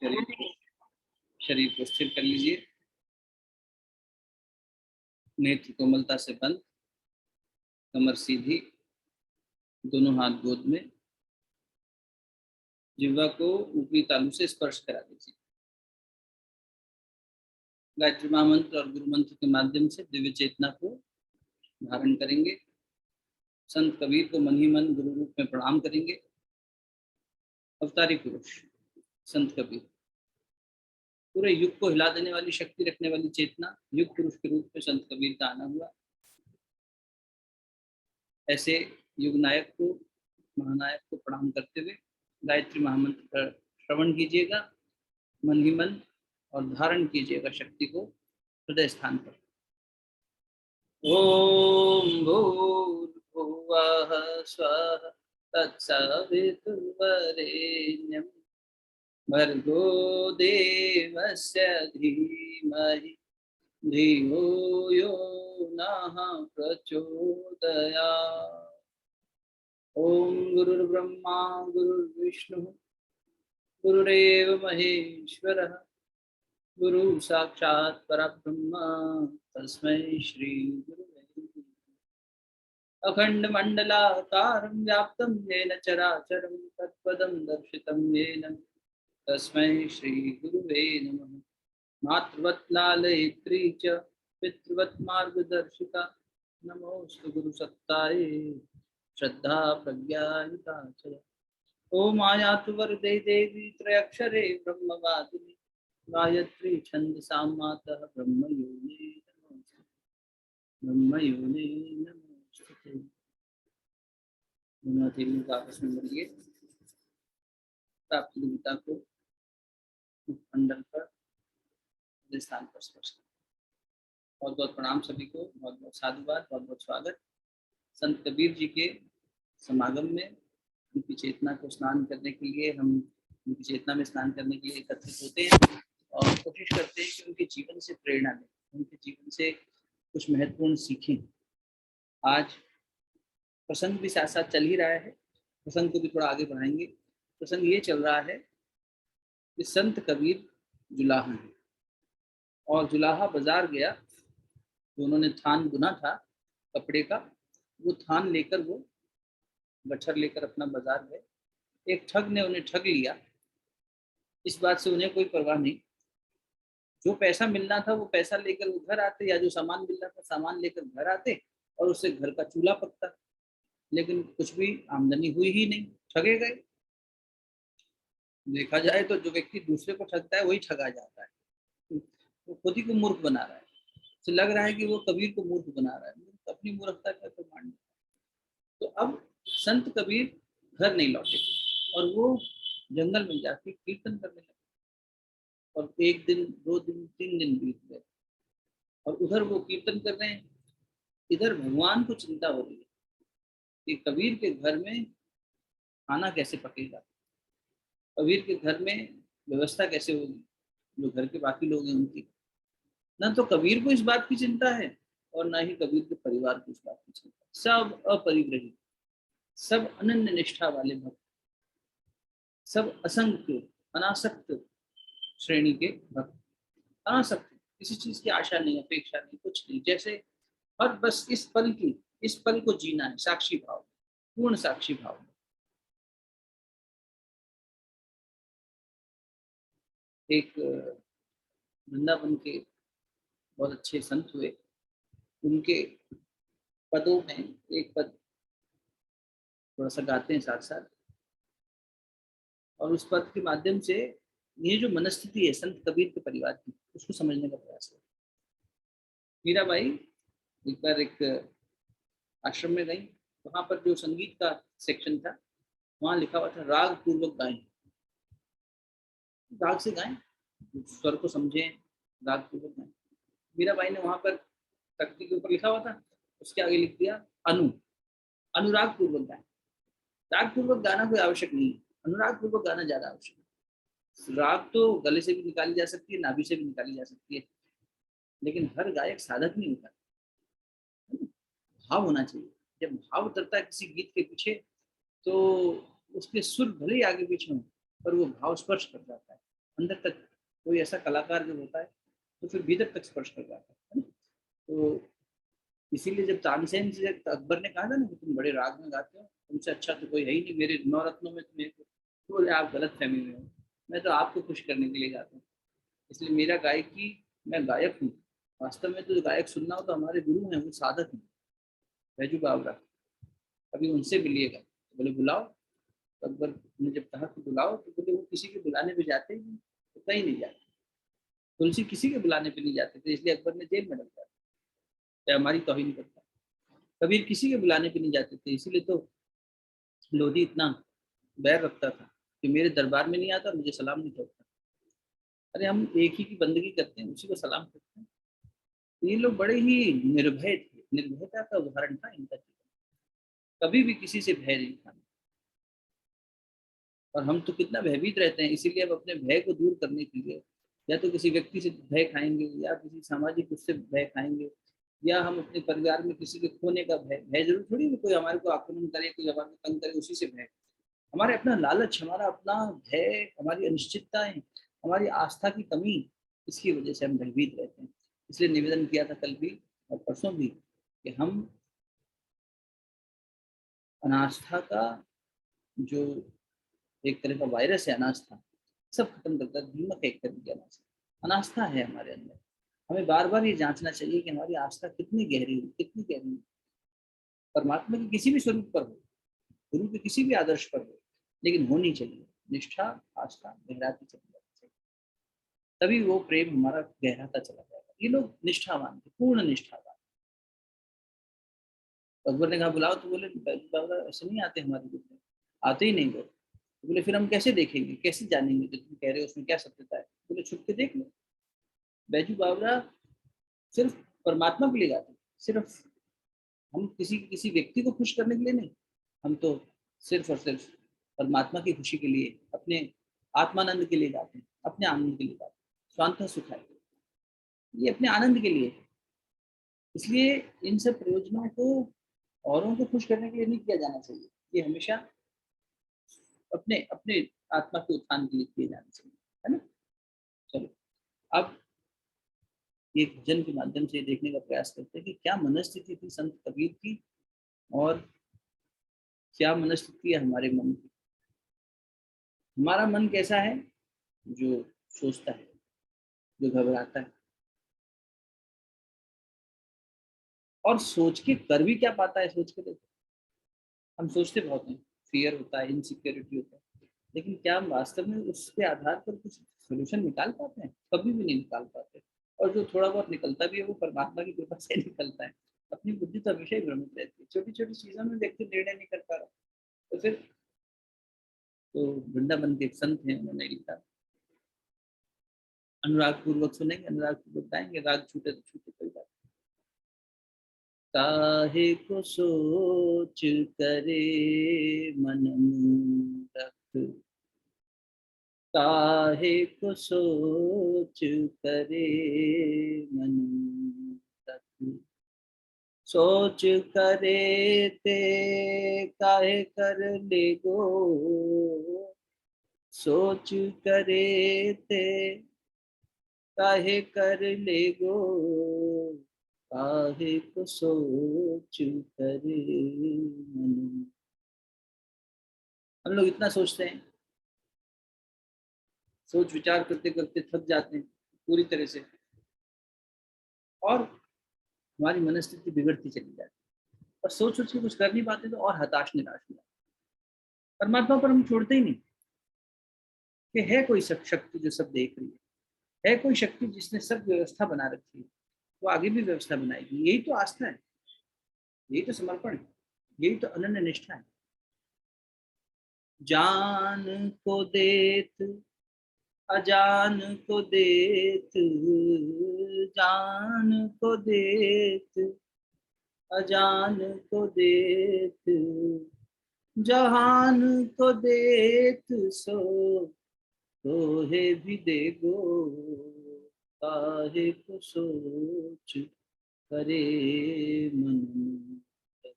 शरीर को स्थिर कर लीजिए, नेत्र कोमलता से बंद, कमर सीधी, दोनों हाथ गोद में, जिह्वा को ऊपरी तालू से स्पर्श करा दीजिए। गायत्री महामंत्र और गुरु मंत्र के माध्यम से दिव्य चेतना को धारण करेंगे। संत कबीर को मन ही मन गुरु रूप में प्रणाम करेंगे। अवतारी पुरुष संत कबीर, पूरे युग को हिला देने वाली शक्ति रखने वाली चेतना, युग पुरुष के रूप में संत कबीर का आना हुआ। ऐसे युग नायक को, महानायक को प्रणाम करते हुए गायत्री महामंत्र का श्रवण कीजिएगा मन ही मन, और धारण कीजिएगा शक्ति को हृदय स्थान पर। ओम भूर्भुवः स्वः तत्सवितुर्वरेण्यं भर्गो देवस्य धीमहि धियो यो नः प्रचोदयात्। ओम गुरुर्ब्रह्मा गुरुर्विष्णु गुरुरेव महेश्वरः गुरु साक्षात् परब्रह्म तस्मै श्री गुरुवे नमः। अखंड मंडलाकारं व्याप्तं येन चराचरं तत्पदं दर्शितं येन तस्मै श्री गुरुवे नमः। मातृवत् लालयित्री च पितृवत् मार्गदर्शिका नमोस्तु गुरुसत्तायै श्रद्धा प्रज्ञायुता च। ओम आयातु वरदे देवी त्रयक्षरे ब्रह्मवादिनी गायत्री छंदसा मातः ब्रह्मयोने नमोस्तुते ब्रह्मयोने नमोस्तुते। दोनों हथेलियों को आपस में मिलिए, प्राप्त देवता को मुखमंडल पर स्थान पर स्पर्श करें। बहुत बहुत प्रणाम सभी को, बहुत बहुत साधुवाद, बहुत बहुत स्वागत। संत कबीर जी के समागम में उनकी चेतना को स्नान करने के लिए हम उनकी चेतना में स्नान करने के लिए एकत्रित होते हैं और कोशिश करते हैं कि उनके जीवन से प्रेरणा लें, उनके जीवन से कुछ महत्वपूर्ण सीखें। आज प्रसंग भी साथ साथ चल ही रहा है, प्रसंग को भी थोड़ा आगे बढ़ाएंगे। प्रसंग ये चल रहा है कि संत कबीर जुलाहा है और जुलाहा बाजार गया, तो उन्होंने थान बुना था कपड़े का, वो थान लेकर वो गट्ठर लेकर अपना बाजार गए। एक ठग ने उन्हें ठग लिया। इस बात से उन्हें कोई परवाह नहीं, जो पैसा मिलना था वो पैसा लेकर वो घर आते, या जो सामान मिलना था सामान लेकर घर आते और उससे घर का चूल्हा पकता, लेकिन कुछ भी आमदनी हुई ही नहीं, ठगे गए। देखा जाए तो जो व्यक्ति दूसरे को ठगता है वही ठगा जाता है, वो खुद ही को मूर्ख बना रहा है। तो लग रहा है कि वो कबीर को मूर्ख बना रहा है, तो अपनी मूर्खता का तो मान। तो अब संत कबीर घर नहीं लौटे और वो जंगल में जाके कीर्तन करने लगे, और एक दिन, 2 दिन, 3 दिन बीत गए और उधर वो कीर्तन कर रहे हैं, इधर भगवान को चिंता हो रही है कि कबीर के घर में खाना कैसे पकेगा, कबीर के घर में व्यवस्था कैसे होगी, जो घर के बाकी लोग हैं उनकी। न तो कबीर को इस बात की चिंता है और ना ही कबीर के परिवार को इस बात की चिंता। सब अपरिग्रही, सब अनन्य निष्ठा वाले भक्त, सब असंख्य अनासक्त श्रेणी के भक्त, अनासक्त, किसी चीज की आशा नहीं, अपेक्षा नहीं, कुछ नहीं, जैसे और बस इस पल को जीना है साक्षी भाव, पूर्ण साक्षी भाव। एक वृंदावन के बहुत अच्छे संत हुए, उनके पदों में एक पद थोड़ा सा गाते हैं साथ साथ, और उस पद के माध्यम से ये जो मनस्थिति है संत कबीर के परिवार की, उसको समझने का प्रयास है। मीराबाई एक बार एक आश्रम में गई, वहां पर जो संगीत का सेक्शन था वहां लिखा हुआ था राग पूर्वक गाएं, राग से गाएं, स्वर को समझें, राग पूर्वक गाएं। मीराबाई ने वहां पर तख्ती के ऊपर लिखा हुआ था, उसके आगे लिख दिया अनुराग पूर्वक गाएं। राग पूर्वक गाना कोई आवश्यक नहीं है, अनुराग पूर्वक गाना ज्यादा आवश्यक है। राग तो गले से भी निकाली जा सकती है, नाभि से भी निकाली जा सकती है, लेकिन हर गायक साधक नहीं होता, भाव होना चाहिए। जब भाव उतरता है किसी गीत के पीछे तो उसके सुर भले ही आगे पीछे हों पर वो भाव स्पर्श कर जाता है। अंदर तक। कोई ऐसा कलाकार जब होता है तो फिर भीतर तक स्पर्श कर जाता है ना। तो इसीलिए जब तानसेन से अकबर ने कहा था ना कि तुम बड़े राग में गाते हो, तुमसे अच्छा तो कोई है ही नहीं मेरे 9 रत्नों में, तुम्हें तो बोले आप गलत फहमी में हो, मैं तो आपको खुश करने के लिए गाता हूँ। इसलिए मेरा गायकी, मैं गायक हूँ। वास्तव में तो गायक सुनना हो तो हमारे गुरु हैं, वो साधक हैं, बैजू बावरा। अभी उनसे मिलिएगा तो बोले बुलाओ। तो अकबर ने जब कहा कि बुलाओ तो बोले वो किसी के बुलाने पे जाते ही नहीं, तो कहीं नहीं जाते। तुलसी किसी के बुलाने पे नहीं जाते थे, इसलिए अकबर ने जेल में रखा था, हमारी तौहीन करता। कबीर किसी के बुलाने पे नहीं जाते थे, इसीलिए तो लोधी इतना बैर रखता था कि मेरे दरबार में नहीं आता और मुझे सलाम नहीं ठोकता। अरे हम एक ही की बंदगी करते हैं, उसी को सलाम करते हैं। तो ये लोग बड़े ही निर्भय थे, निर्भयता का उदाहरण था इनका जीवन। कभी भी किसी से भय नहीं था। और हम तो कितना भयभीत रहते हैं, इसीलिए अब अपने भय को दूर करने के लिए या तो किसी व्यक्ति से भय खाएंगे, या किसी सामाजिक उससे भय खाएंगे, या हम अपने परिवार में किसी के खोने का भय। भय जरूर थोड़ी कि कोई हमारे को आक्रमण करे, कोई हमारे को तंग करे, उसी से भय। हमारे अपना लालच, हमारा अपना भय, हमारी अनिश्चितताएं, हमारी आस्था की कमी, इसकी वजह से हम भयभीत रहते हैं। इसलिए निवेदन किया था कल भी और परसों भी कि हम अनास्था का जो एक तरह का वायरस है, अनास्था, सब खत्म करता है। दीमक है एक तरह की अनास्था। अनास्था है हमारे अंदर। हमें बार बार ये जांचना चाहिए कि हमारी आस्था कितनी गहरी है, कितनी गहरी है। परमात्मा के किसी भी स्वरूप पर हो, गुरु के किसी भी आदर्श पर हो, लेकिन होनी चाहिए निष्ठा, आस्था गहराती चली जाती चाहिए। तभी वो प्रेम हमारा गहराता चला जाएगा। ये लोग निष्ठावान थे, पूर्ण निष्ठावान। अकबर ने कहा बुलाओ, तो बोले बाबा ऐसे नहीं आते हमारे ग्रुप में, आते ही नहीं वो। तो बोले फिर हम कैसे देखेंगे, कैसे जानेंगे जो तुम कह रहे हो उसमें क्या सत्यता है। बोले छुप के देख लो। बैजू बावरा सिर्फ परमात्मा के लिए गाते, सिर्फ। हम किसी व्यक्ति को खुश करने के लिए नहीं, हम तो सिर्फ और सिर्फ परमात्मा की खुशी के लिए, अपने आत्मानंद के लिए गाते हैं, अपने आनंद के लिए गाते हैं। स्वांतः सुखाय, ये अपने आनंद के लिए। इसलिए इन सब प्रयोजनों को औरों को खुश करने के लिए नहीं किया जाना चाहिए। ये हमेशा अपने अपने आत्मा के उत्थान के लिए किए जाने चाहिए, है ना। चलो अब एक भजन के माध्यम से देखने का प्रयास करते हैं कि क्या मनस्थिति थी संत कबीर की, और क्या मनस्थिति है हमारे मन की। हमारा मन कैसा है, जो सोचता है, जो घबराता है, और सोच के कर भी क्या पाता है। सोच के देखो, हम सोचते बहुत हैं, फियर होता है, इनसिक्योरिटी होता है, लेकिन क्या हम वास्तव में उसके आधार पर कुछ सोल्यूशन निकाल पाते हैं? कभी भी नहीं निकाल पाते। और जो थोड़ा बहुत निकलता भी है वो परमात्मा की कृपा से निकलता है। अपनी बुद्धि तो हमेशा ही भ्रमित रहती है, छोटी छोटी चीजों में व्यक्ति निर्णय नहीं कर पा रहा। तो फिर तो वृंदावन के एक संत हैं, उन्होंने लिखा, अनुराग पूर्वक सुनेंगे, अनुराग पूर्वक गाएंगे, राग छूटे तो छूटे, कोई बात। काहे को सोच करे मन मूरख, काहे को सोच करे मन मूरख, सोच करे ते काहे कर ले गो, सोच करे ते काहे कर ले गो, काहे को सोच करे मन। हम लोग इतना सोचते हैं, सोच विचार करते करते थक जाते हैं पूरी तरह से, और हमारी मनस्थिति बिगड़ती चली जाती है, और सोच सोच के कुछ कर नहीं पाते तो और हताश निराश हो जाते। परमात्मा पर हम छोड़ते ही नहीं कि है कोई सब शक्ति जो सब देख रही है कोई शक्ति जिसने सब व्यवस्था बना रखी है, वो आगे भी व्यवस्था बनाएगी। यही तो आस्था है, यही तो समर्पण है, यही तो अनन्य निष्ठा है। जान को देत अजान को देत, जान को देत अजान को देत, जहान को देत सो तोहे भी देगो, काहे को सोच करे मन मूरख,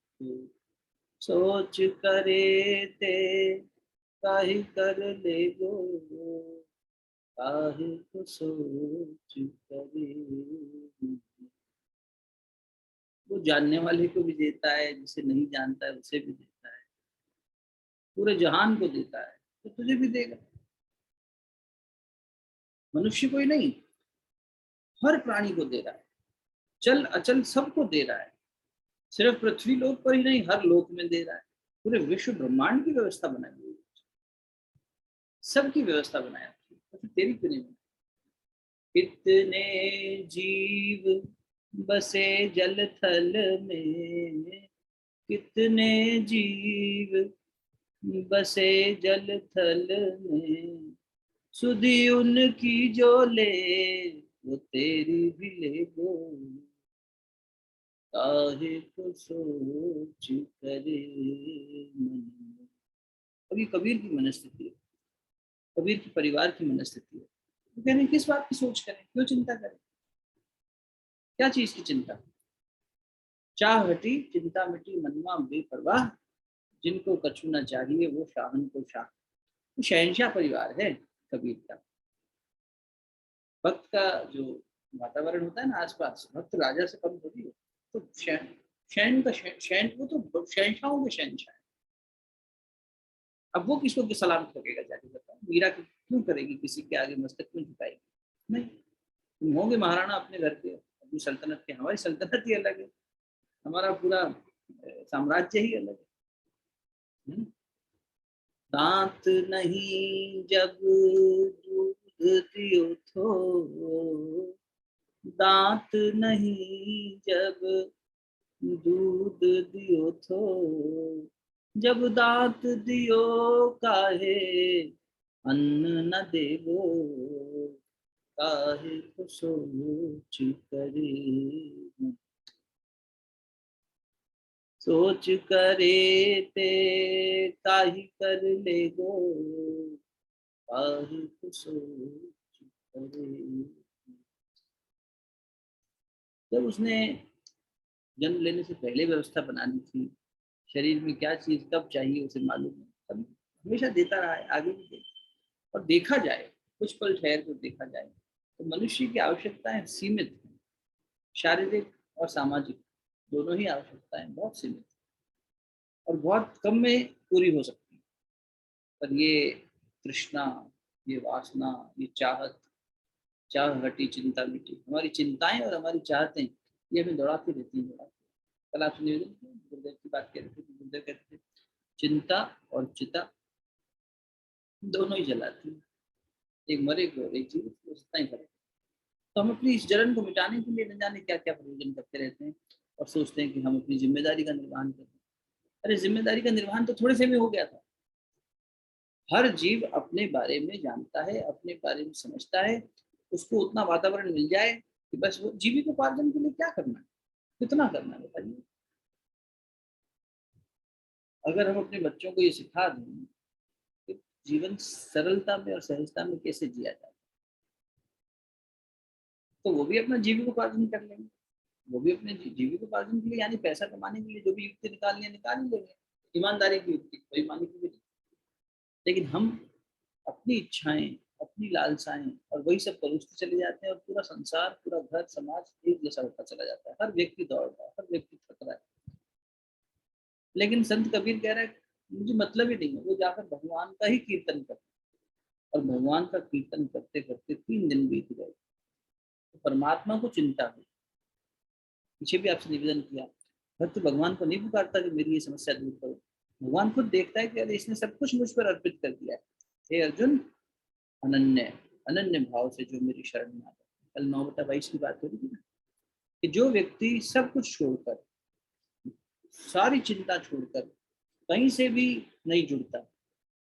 सोच करे ते काहे कर ले गो, काहे को सोच करे। वो जानने वाले को भी देता है, जिसे नहीं जानता है उसे भी देता है, पूरे जहान को देता है, तो तुझे भी देगा। मनुष्य को ही नहीं, हर प्राणी को दे रहा है, चल अचल सबको दे रहा है। सिर्फ पृथ्वी लोक पर ही नहीं, हर लोक में दे रहा है। पूरे विश्व ब्रह्मांड की व्यवस्था बनाई हुई है, सबकी व्यवस्था बनाई है, तो फिर तेरी क्यों नहीं बनाई? कितने जीव बसे जल थल में, कितने जीव बसे जल थल में, सुधि उनकी जो ले वो तेरी भी ले गो, काहे को सोच करे मन। अभी कबीर की मनस्थिति है, कबीर के परिवार की मनस्थिति है। तो कह रहे हैं, किस बात की सोच करें, क्यों चिंता करें, क्या चीज की चिंता? चाह हटी चिंता मिटी मनमा बेपरवाह, जिनको कछु न चाहिए वो शाहन को शाह। तो शहनशाह परिवार है कबीर का। भक्त का जो वातावरण होता है ना आसपास, भक्त राजा से कम थोड़ी है। तो शहन का शहन, वो तो शहनशाहों के शहनशाह है। अब वो किसको की सलाम ठोकेगा जाके बताओ? मीरा क्यों करेगी, किसी के आगे मस्तक क्यों झुकाएगी? नहीं, तुम होंगे महाराणा अपने घर के, अपनी सल्तनत के, हमारी सल्तनत ही अलग है, हमारा पूरा साम्राज्य ही अलग है। दांत नहीं जब दूध दियो थो, दांत नहीं जब दूध दियो थो, जब दांत दियो काहे अन्न न देवो, काहे को सोच करे मन। सोच करे ते काहि कर ले गो, काहे को सोच करे। जब उसने जन्म लेने से पहले व्यवस्था बनानी थी, शरीर में क्या चीज कब चाहिए उसे मालूम है, तब हमेशा देता रहा है, आगे भी दे। और देखा जाए, कुछ पल ठहर कर देखा जाए, तो मनुष्य की आवश्यकताएं सीमित हैं, शारीरिक और सामाजिक दोनों ही आवश्यकताएं बहुत सीमित हैं, और बहुत कम में पूरी हो सकती है। पर ये तृष्णा, ये वासना, ये चाहत, चाह हटी चिंता मिटी, हमारी चिंताएं और हमारी चाहतें ये हमें दौड़ाती रहती हैं, दौड़ाती। कल आपसे निवेदन किया, गुरुदेव की बात कह रहे थे, गुरुदेव कहते थे चिंता और चिता दोनों ही जलाती है, एक मरे को और एक जीवित को, उतना ही फर्क। तो हम अपनी इस जलन को मिटाने के लिए न जाने क्या क्या प्रयोजन करते रहते हैं, और सोचते हैं कि हम अपनी जिम्मेदारी का निर्वहन कर रहे हैं। अरे जिम्मेदारी का निर्वहन तो थोड़े से में हो गया था। हर जीव अपने बारे में जानता है, अपने बारे में समझता है, उसको उतना वातावरण मिल जाए कि बस वो जीविकोपार्जन के लिए क्या करना है, कितना करना है बताइए। अगर हम अपने बच्चों को ये सिखा दें कि जीवन सरलता में और सहजता में कैसे जिया जाए, तो वो भी अपना जीविकोपार्जन कर लेंगे। वो भी अपने जीविकोपार्जन के लिए, यानी पैसा कमाने के लिए जो भी युक्ति निकालनी है निकाल ही लेंगे, ईमानदारी की युक्ति कोई मानेगी भी नहीं। लेकिन हम अपनी इच्छाएं, अपनी लालसाएं और वही सब परोसते चले जाते हैं, और पूरा संसार, पूरा घर समाज एक जैसा होता चला जाता है, हर व्यक्ति दौड़ रहा है, हर व्यक्ति थक रहा है। लेकिन संत कबीर कह रहा है मुझे मतलब ही नहीं है, वो जाकर भगवान का ही कीर्तन करते, और भगवान का कीर्तन करते करते 3 दिन बीत गए, तो परमात्मा को चिंता हुई। पीछे भी आपसे निवेदन किया, भक्त तो भगवान को नहीं पुकारता कि मेरी ये समस्या दूर करो, भगवान खुद देखता है कि अरे इसने सब कुछ मुझ पर अर्पित कर दिया है। हे अर्जुन, अनन्य अनन्य भाव से जो मेरी शरण में आ जाए। कल 9/22 की बात हो रही थी ना, कि जो व्यक्ति सब कुछ छोड़कर, सारी चिंता छोड़कर कहीं से भी नहीं जुड़ता,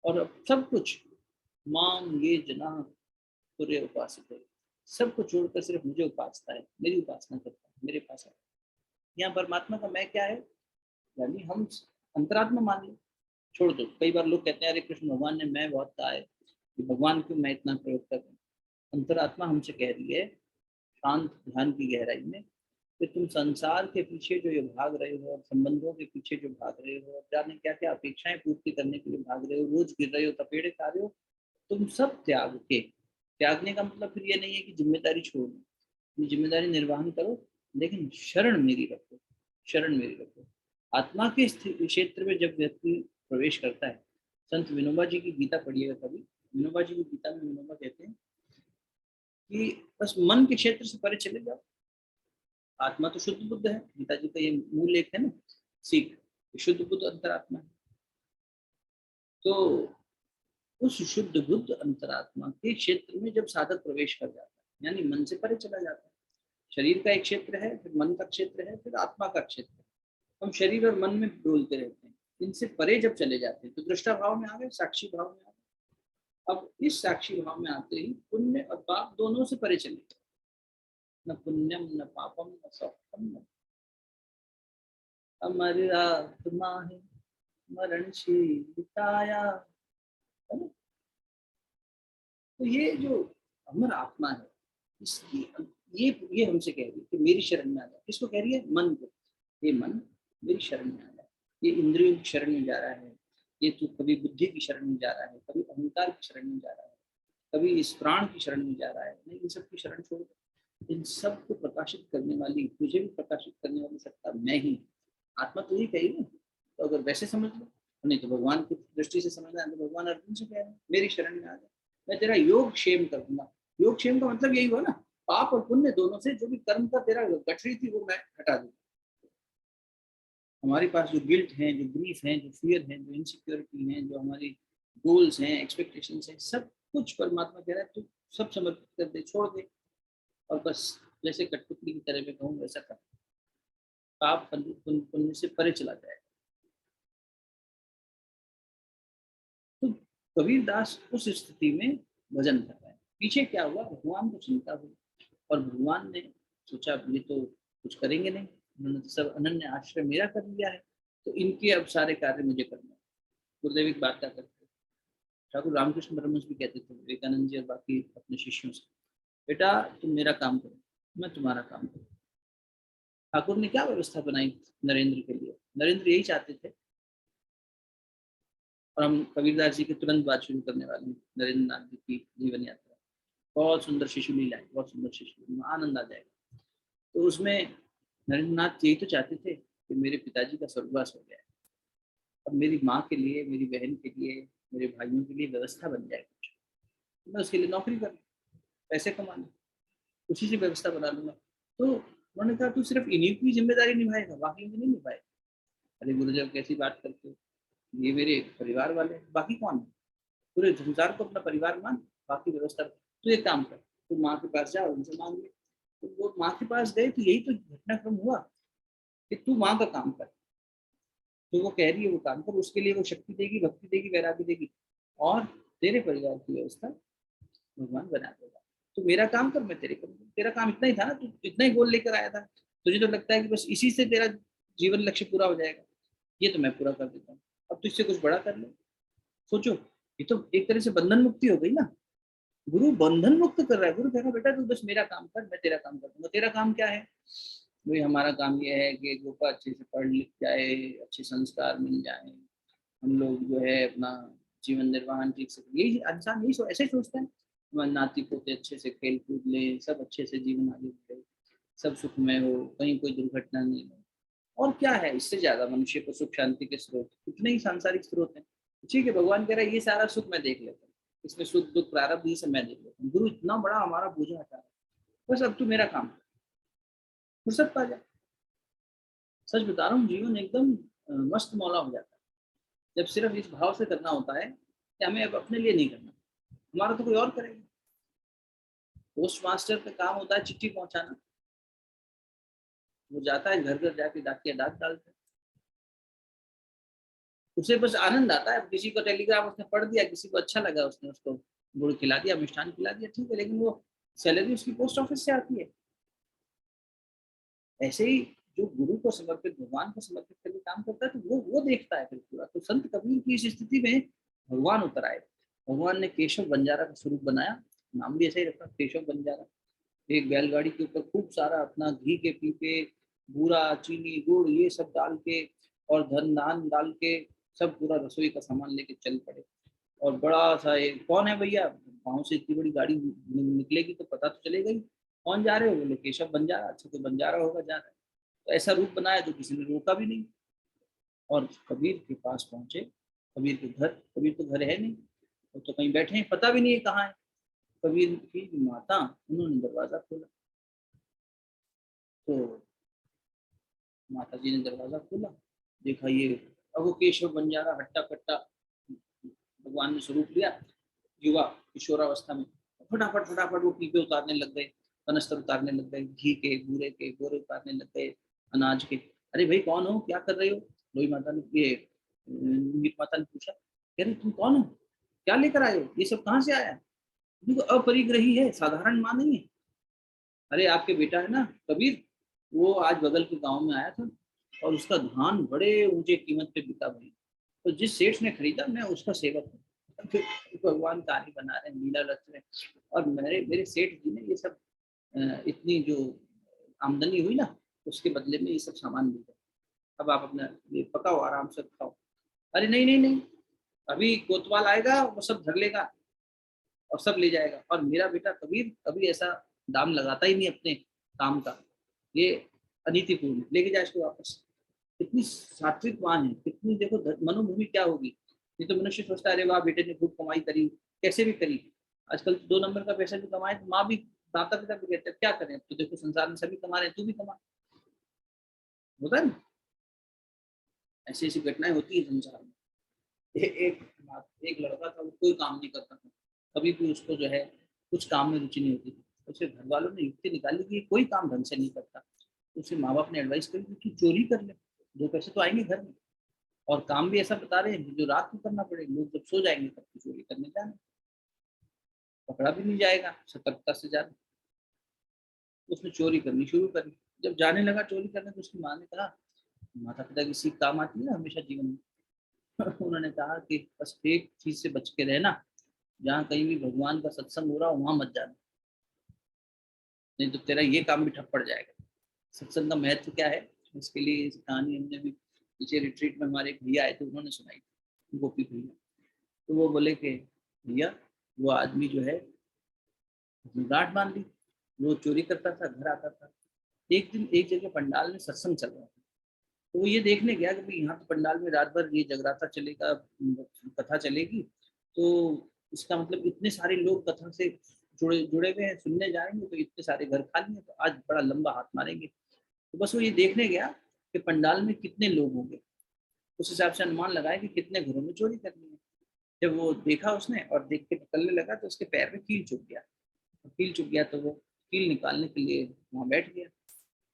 और सब कुछ मांग ये जना पूरे उपासित है, सब कुछ छोड़कर सिर्फ मुझे उपासता है, मेरी उपासना करता है, मेरे पास है। यहाँ परमात्मा का मैं क्या है, यानी हम अंतरात्मा मान लो, छोड़ दो। कई बार लोग कहते हैं अरे कृष्ण भगवान ने मैं बहुत कहा है, कि भगवान क्यों मैं इतना प्रयोग कर रहा हूँ। अंतरात्मा हमसे कह रही है शांत ध्यान की गहराई में, कि तुम संसार के पीछे जो ये भाग रहे हो, और संबंधों के पीछे जो भाग रहे हो, और जाने क्या क्या अपेक्षाएं पूर्ति करने के लिए भाग रहे हो, रोज गिर रहे हो, तपेड़े खा रहे हो, तुम सब त्याग के त्यागने का मतलब फिर ये नहीं है कि जिम्मेदारी छोड़ दो, अपनी जिम्मेदारी निर्वहन करो, लेकिन शरण मेरी रखो, शरण मेरी रखो। आत्मा के क्षेत्र में जब व्यक्ति प्रवेश करता है, संत विनोबा जी की गीता पढ़िएगा कभी। विनोबा जी की गीता में विनोबा कहते हैं कि बस मन के क्षेत्र से परे चले जाओ। आत्मा तो शुद्ध बुद्ध है, गीता जी का ये मूल लेख है ना, सीख, शुद्ध बुद्ध अंतरात्मा है। तो उस शुद्ध बुद्ध अंतरात्मा के क्षेत्र में जब साधक प्रवेश कर जाता है, यानी मन से परे चला जाता है। शरीर का एक क्षेत्र है, फिर मन का क्षेत्र है, फिर आत्मा का क्षेत्र है। हम शरीर और मन में डोलते रहते हैं, इनसे परे जब चले जाते हैं तो दृष्टा भाव में आ गए, साक्षी भाव में आ गए। अब इस साक्षी भाव में आते ही पुण्य और पाप दोनों से परे चले गए। न पुण्यम न पापम न सौख्यम न अमरात्मा है मरणशीलिताया, है ना? तो ये जो अमर आत्मा है, इसकी ये हमसे कह रही है कि मेरी शरण में आ जा। किसको कह रही है? मन को। ये मन मेरी शरण में आ जा। ये इंद्रियों की शरण में जा रहा है, ये तू कभी बुद्धि की शरण में जा रहा है, कभी अहंकार की शरण में जा रहा है, कभी इस प्राण की शरण में जा रहा है। नहीं, इन सब की शरण छोड़ दे। इन सब को प्रकाशित करने वाली, तुझे भी प्रकाशित करने वाली सत्ता मैं ही। आत्मा तो ही कही ना। तो अगर वैसे समझ लो, नहीं तो भगवान की दृष्टि से समझना है तो भगवान अर्जुन से कह रहे हैं मेरी शरण में आ जा, मैं तेरा योग क्षेम कर दूंगा। योग क्षेम का मतलब यही हुआ ना, पाप और पुण्य दोनों से जो भी कर्म का तेरा गठरी थी वो मैं हटा दूंगा। हमारे पास जो गिल्ट है, जो ग्रीफ है, जो फियर है, जो इनसिक्योरिटी है, जो हमारी गोल्स हैं, एक्सपेक्टेशंस हैं, सब कुछ परमात्मा कह रहा है तू सब समर्पित कर दे, छोड़ दे, और बस जैसे कठपुतली की तरह मैं कहूँ वैसा कर। पाप पुण्य से परे चला जाएगा। तो कबीर दास उस स्थिति में भजन कर रहे हैं। पीछे क्या हुआ, भगवान को चिंता हुई और भगवान ने सोचा ये तो कुछ करेंगे नहीं, उन्होंने तो सब अनन्य आश्रय मेरा कर लिया है, तो इनके अब सारे कार्य मुझे करना है। गुरुदेव एक बात क्या करते, ठाकुर रामकृष्ण परमहंस भी कहते थे विवेकानंद जी और बाकी अपने शिष्यों से, बेटा तुम मेरा काम करो, मैं तुम्हारा काम करूँ। ठाकुर ने क्या व्यवस्था बनाई नरेंद्र के लिए, नरेंद्र यही चाहते थे। और हम कबीरदास जी के तुरंत बात शुरू करने वाले हैं, नरेंद्र नाथ जी की जीवन यात्रा। बहुत सुंदर शिशु लीला है, बहुत सुंदर शिशु लीला, आनंद आ जाएगा। तो उसमें नरेंद्र नाथ यही तो चाहते थे कि मेरे पिताजी का स्वर्गवास हो गया है, अब मेरी माँ के लिए, मेरी बहन के लिए, मेरे भाइयों के लिए व्यवस्था बन जाए कुछ, तो मैं उसके लिए नौकरी करूँ, पैसे कमाना, उसी से व्यवस्था बना लूंगा। तो उन्होंने कहा तू सिर्फ इन्हीं की जिम्मेदारी निभाएगा, बाकी में नहीं निभाएगा। अरे गुरुदेव कैसी बात करते हो, ये मेरे परिवार वाले हैं, बाकी कौन है? पूरे संसार को अपना परिवार मान, बाकी व्यवस्था। तो एक काम कर, तू माँ के पास जा और उनसे मांग ले। तो वो माँ के पास गए तो यही तो घटनाक्रम हुआ कि तू माँ का काम कर, तो वो कह रही है वो काम कर, उसके लिए वो शक्ति देगी, भक्ति देगी, वैराग्य देगी, और तेरे परिवार की व्यवस्था भगवान बना देगा। तो मेरा काम कर, मैं तेरे करूँ। तेरा काम इतना ही था ना, तू इतना ही गोल लेकर आया था, तुझे तो लगता है कि बस इसी से तेरा जीवन लक्ष्य पूरा हो जाएगा, ये तो मैं पूरा कर देता हूँ, अब तुझसे कुछ बड़ा कर ले। सोचो, ये तो एक तरह से बंधन मुक्ति हो गई ना। गुरु बंधन मुक्त कर रहा है। गुरु कह रहा है बेटा तू बस मेरा काम कर, मैं तेरा काम कर दूंगा। तेरा काम क्या है? भाई हमारा काम ये है कि गोपा अच्छे से पढ़ लिख जाए, अच्छे संस्कार मिल जाए, हम लोग जो है अपना जीवन निर्वाहन ठीक से, यही इंसान यही ऐसे सोचता है, हमारे नाती पोते अच्छे से खेल कूद ले, सब अच्छे से जीवन आगे बढ़े, सब सुखमय हो, कहीं कोई दुर्घटना नहीं हो। और क्या है इससे ज्यादा मनुष्य को सुख शांति के स्रोत, इतने ही सांसारिक स्रोत हैं। ठीक है, भगवान कह रहा है ये सारा सुख मैं देख लेता हूँ, इसमें सुख दुख प्रारब्ध ये सब मैं देख लेता हूँ। गुरु इतना बड़ा हमारा बोझा हटा रहा है, बस अब तू मेरा काम कर, फुर्सत पा जा। सच बता रहा हूँ, जीवन एकदम मस्त मौला हो जाता है जब सिर्फ इस भाव से करना होता है कि हमें अब अपने लिए नहीं करना, हमारा तो कोई और करेगा। पोस्ट मास्टर का काम होता है चिट्ठी पहुंचाना, वो जाता है घर घर जाके डाकिया डाक डालता है, उसे बस आनंद आता है। किसी को टेलीग्राम उसने पढ़ दिया, किसी को अच्छा लगा, उसने उसको गुड़ खिला दिया, मिष्ठान खिला दिया, ठीक है, लेकिन वो सैलरी उसकी पोस्ट ऑफिस से आती है। ऐसे ही जो गुरु को समर्पित, भगवान को समर्पित करके काम करता है, तो वो देखता है फिर पूरा। तो संत कबीर की इस स्थिति में भगवान उतर आए। भगवान ने केशव बंजारा का स्वरूप बनाया, नाम भी ऐसा ही रखा, केशव बंजारा। एक बैलगाड़ी के ऊपर खूब सारा अपना घी के पीपे, बूरा, चीनी, गुड़ ये सब डाल के और धन धान डाल के सब पूरा रसोई का सामान लेके चल पड़े। और बड़ा सा एक, कौन है भैया, गाँव से इतनी बड़ी गाड़ी निकलेगी तो पता तो चलेगा ही, कौन जा रहे हो, बोले केशव बंजारा। अच्छा तो बंजारा होगा जा रहा है। तो ऐसा रूप बनाया तो किसी ने रोका भी नहीं। और कबीर के पास पहुंचे, कबीर के घर, कबीर तो घर है नहीं, वो तो कहीं बैठे हैं, पता भी नहीं है कहाँ है। कबीर की माता, उन्होंने दरवाजा खोला, तो माता जी ने दरवाजा खोला, देखा ये, अब वो केशव बंजारा हट्टा कट्टा भगवान ने स्वरूप लिया, युवा किशोरावस्था में, फटाफट फटाफट वो पीपे उतारने लग गए, कनस्तर उतारने लग गए, घी के, बूरे के गोरे उतारने लग गए, अनाज के। अरे भाई कौन हो, क्या कर रहे हो? लोई माता ने, ये मीत माता ने पूछा, कह रही तुम कौन हो, क्या लेकर आए हो, ये सब कहाँ से आया? तो अपरिग्रही है, साधारण माँ नहीं है। अरे आपके बेटा है ना कबीर, वो आज बगल के गांव में आया था और उसका धान बड़े ऊंचे कीमत पे बिका भाई, तो जिस सेठ ने खरीदा मैं उसका सेवक हूँ। फिर भगवान कहानी बना रहे हैं, लीला रच रहे हैं। और मेरे मेरे सेठ जी ने ये सब इतनी जो आमदनी हुई ना, उसके बदले में ये सब सामान मिल गया, अब आप अपना ये पकाओ, आराम से खाओ। अरे नहीं नहीं नहीं, अभी कोतवाल आएगा वो सब धर लेगा और सब ले जाएगा, और मेरा बेटा कबीर कभी ऐसा दाम लगाता ही नहीं अपने काम का, ये अनीतिपूर्ण है, लेके जाए इसको वापस। कितनी सात्विक वान है, कितनी देखो मनोभूमि क्या होगी। ये तो मनुष्य सोचता है अरे वाह बेटे ने खूब कमाई करी, कैसे भी करी। आजकल तो 2 नंबर का पैसा भी कमाए तो माँ भी, माता पिता भी कहते हैं क्या करें, तो देखो संसार में सभी कमा रहे हैं, तू भी कमा। होता है ना, ऐसी ऐसी घटनाएं होती है संसार में। एक एक लड़का था, वो कोई काम नहीं करता था, कभी भी उसको जो है कुछ काम में रुचि नहीं होती थी। उसे घर वालों ने युक्ति निकाली कि कोई काम ढंग से नहीं करता, तो उसे माँ बाप ने एडवाइस करी कि तू चोरी कर ले, 2 पैसे तो आएंगे घर में। और काम भी ऐसा बता रहे हैं जो रात को करना पड़ेगा, लोग जब सो जाएंगे तब तो चोरी करने जाना, पकड़ा भी नहीं जाएगा, सतर्कता से जाना। उसने चोरी करनी शुरू करी। जब जाने लगा चोरी करने तो उसकी माँ ने कहा, माता पिता की सीख काम आती है ना हमेशा जीवन में। उन्होंने कहा कि बस एक चीज से बच के रहना, जहाँ कहीं भी भगवान का सत्संग हो रहा हो वहां मत जाना, नहीं तो तेरा ये काम भी ठप पड़ जाएगा। सत्संग का महत्व क्या है, इसके लिए इस कहानी हमने भी पीछे रिट्रीट में हमारे एक भैया आए थे, उन्होंने सुनाई, गोपी भैया। तो वो बोले कि भैया, वो आदमी जो है गांठ बांध ली, वो चोरी करता था, घर आता था। एक दिन एक जगह पंडाल में सत्संग चल रहा था, तो वो ये देखने गया कि भाई यहाँ तो पंडाल में रात भर ये जगराता चलेगा, कथा चलेगी, तो इसका मतलब इतने सारे लोग कथा से जुड़े जुड़े हुए हैं, सुनने जाएंगे तो इतने सारे घर खाली हैं, तो आज बड़ा लंबा हाथ मारेंगे। तो बस वो ये देखने गया कि पंडाल में कितने लोग होंगे, उस हिसाब से अनुमान लगाया कि कितने घरों में चोरी करनी है। जब वो देखा उसने और देख के निकलने लगा तो उसके पैर में कील चुभ गया। कील चुभ गया तो वो कील निकालने के लिए वहां बैठ गया।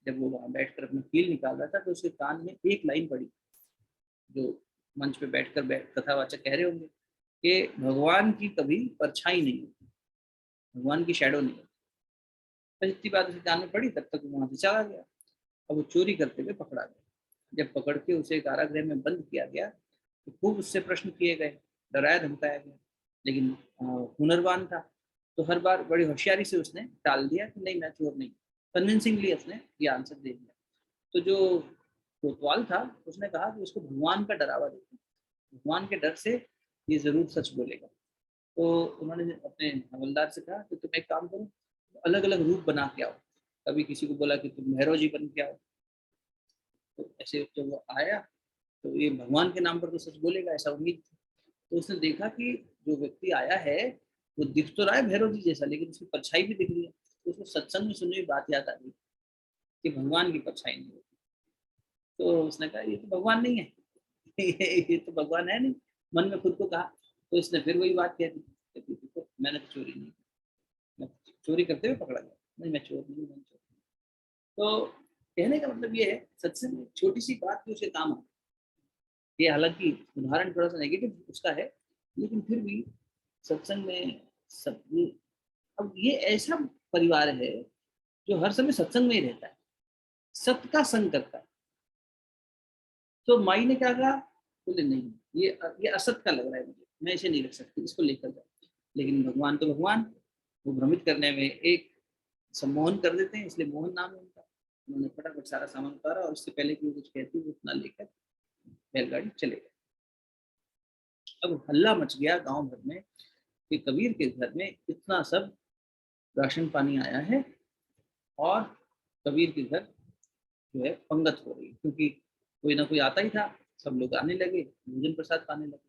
जब वो वहां बैठकर अपनी कील निकाल रहा था तो उसके कान में एक लाइन पड़ी, जो मंच पे बैठकर कथावाचक कह रहे होंगे कि भगवान की कभी परछाई नहीं होती, भगवान की शैडो नहीं होती। बस इतनी बात उसे कान में पड़ी, तब तक वो वहां से चला गया। अब वो चोरी करते हुए पकड़ा गया। जब पकड़ के उसे कारागृह में बंद किया गया तो खूब उससे प्रश्न किए गए, डराया धमकाया गया, लेकिन हुनरवान था, तो हर बार बड़ी होशियारी से उसने टाल दिया कि नहीं मैं चोर नहीं। कन्विंसिंगली उसने ये आंसर दे दिया। तो जो कोतवाल था उसने कहा कि उसको भगवान का डरावा देते, भगवान के डर से ये जरूर सच बोलेगा। तो उन्होंने अपने हवलदार से कहा कि तुम एक काम करो, अलग अलग रूप बना के आओ। कभी किसी को बोला कि तुम भैरव जी बन के आओ, तो ऐसे तो वो आया, तो ये भगवान के नाम पर तो सच बोलेगा ऐसा उम्मीद थी। तो उसने देखा कि जो व्यक्ति आया है वो दिख तो रहा है भैरव जी जैसा, लेकिन उसकी परछाई भी दिख रही है। तो उसको सत्संग में सुनी हुई बात याद आ गई कि भगवान की परछाई नहीं होती। तो उसने कहा ये तो भगवान नहीं है। ये तो भगवान है नहीं, मन में खुद को कहा। तो इसने फिर वही बात कह दी कि देखो मैंने तो चोरी नहीं की, मैं चोरी करते हुए पकड़ा गया, नहीं मैं चोर नहीं हूँ, मैं चोर नहीं। तो कहने का मतलब ये है, सत्संग में छोटी सी बात भी उसे काम आती है। ये हालांकि उदाहरण थोड़ा सा नेगेटिव उसका है, लेकिन फिर भी सत्संग में सब ये, अब ये ऐसा परिवार है जो हर समय सत्संग में ही रहता है, सत का संग करता है। तो माई ने क्या कहा, बोले नहीं, ये असत का लग रहा है मुझे, मैं इसे नहीं रख सकती, इसको लेकर जाओ। लेकिन भगवान तो भगवान, वो भ्रमित करने में एक सम्मोहन कर देते हैं, इसलिए मोहन नाम है उनका। उन्होंने फटाफट सारा सामान उतारा और इससे पहले कि वो कुछ कहती वो उतना लेकर बैलगाड़ी चले गए। अब हल्ला मच गया गांव भर में कि कबीर के घर में इतना सब राशन पानी आया है और कबीर के घर जो है पंगत हो रही है, क्योंकि कोई ना कोई आता ही था, सब लोग आने लगे, भोजन प्रसाद पाने लगे।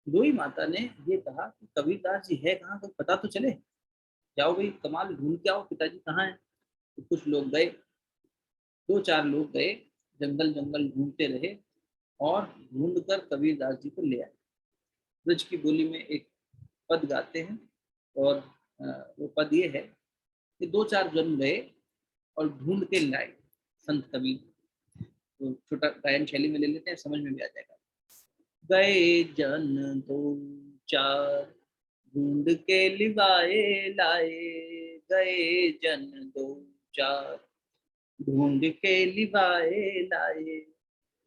दोई माता ने ये कहा कि कबीरदास जी है कहाँ, कोई पता तो चले, जाओ भाई कमाल ढूंढ के आओ, पिताजी कहाँ है। तो कुछ लोग गए, 2-4 लोग गए, जंगल जंगल ढूंढते रहे और ढूंढ कर कबीरदास जी को ले आए। ब्रज की बोली में एक पद गाते हैं और वो पद ये है कि 2-4 जन गए और ढूंढ के लाए संत कबीर। तो छोटा गायन शैली में ले लेते हैं, समझ में भी आ जाएगा। गए जन 2-4 ढूंढ के लिवाए लाए, गए जन 2-4 ढूंढ के लिवाए लाए,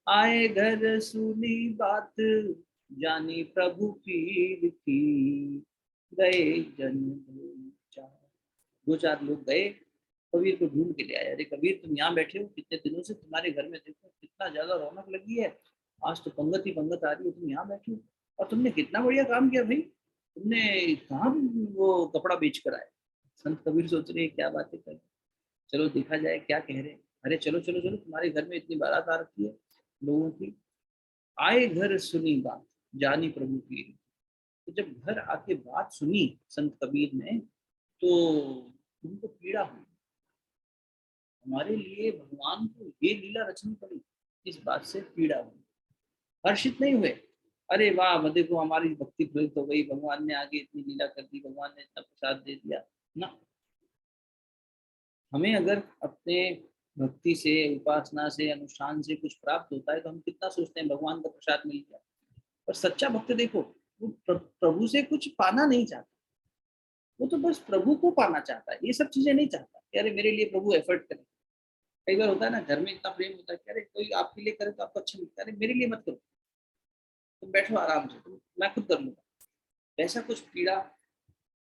आए घर सुनी बात जानी प्रभु पीर की, गए जन 2-4। 2-4 लोग गए, कबीर को ढूंढ के ले आए। अरे कबीर तुम यहाँ बैठे हो, कितने दिनों से तुम्हारे घर में देखो कितना ज्यादा रौनक लगी है, आज तो पंगत ही पंगत आ रही है, तुम यहाँ बैठे हो और तुमने कितना बढ़िया काम किया भाई, तुमने कहाँ वो कपड़ा बेच कर आए। संत कबीर सोच रहे क्या बातें कर, चलो देखा जाए क्या कह रहे हैं। अरे चलो चलो चलो, तुम्हारे घर में इतनी बारात आ रखी है लोगों की, आए घर सुनी बात जानी प्रभु की। तो जब घर आके बात सुनी संत कबीर ने तो उनको पीड़ा हुई, हमारे लिए भगवान को ये लीला रचनी पड़ी, इस बात से पीड़ा हुई, हर्षित नहीं हुए। अरे वाह देखो हमारी भक्ति फलित हो गई, भगवान ने आगे इतनी लीला कर दी, भगवान ने इतना प्रसाद दे दिया ना। हमें अगर अपने भक्ति से, उपासना से, अनुष्ठान से कुछ प्राप्त होता है तो हम कितना सोचते हैं भगवान का प्रसाद मिल गया। और सच्चा भक्त देखो, वो प्रभु से कुछ पाना नहीं चाहता, वो तो बस प्रभु को पाना चाहता है, ये सब चीजें नहीं चाहता कि अरे मेरे लिए प्रभु एफर्ट करे। कई बार होता है ना, घर में इतना प्रेम होता है कि अरे कोई आपके लिए करे तो आपको अच्छा मिलता है, अरे मेरे लिए मत करो, तुम बैठो आराम से, तुम मैं खुद कर लूंगा। ऐसा कुछ पीड़ा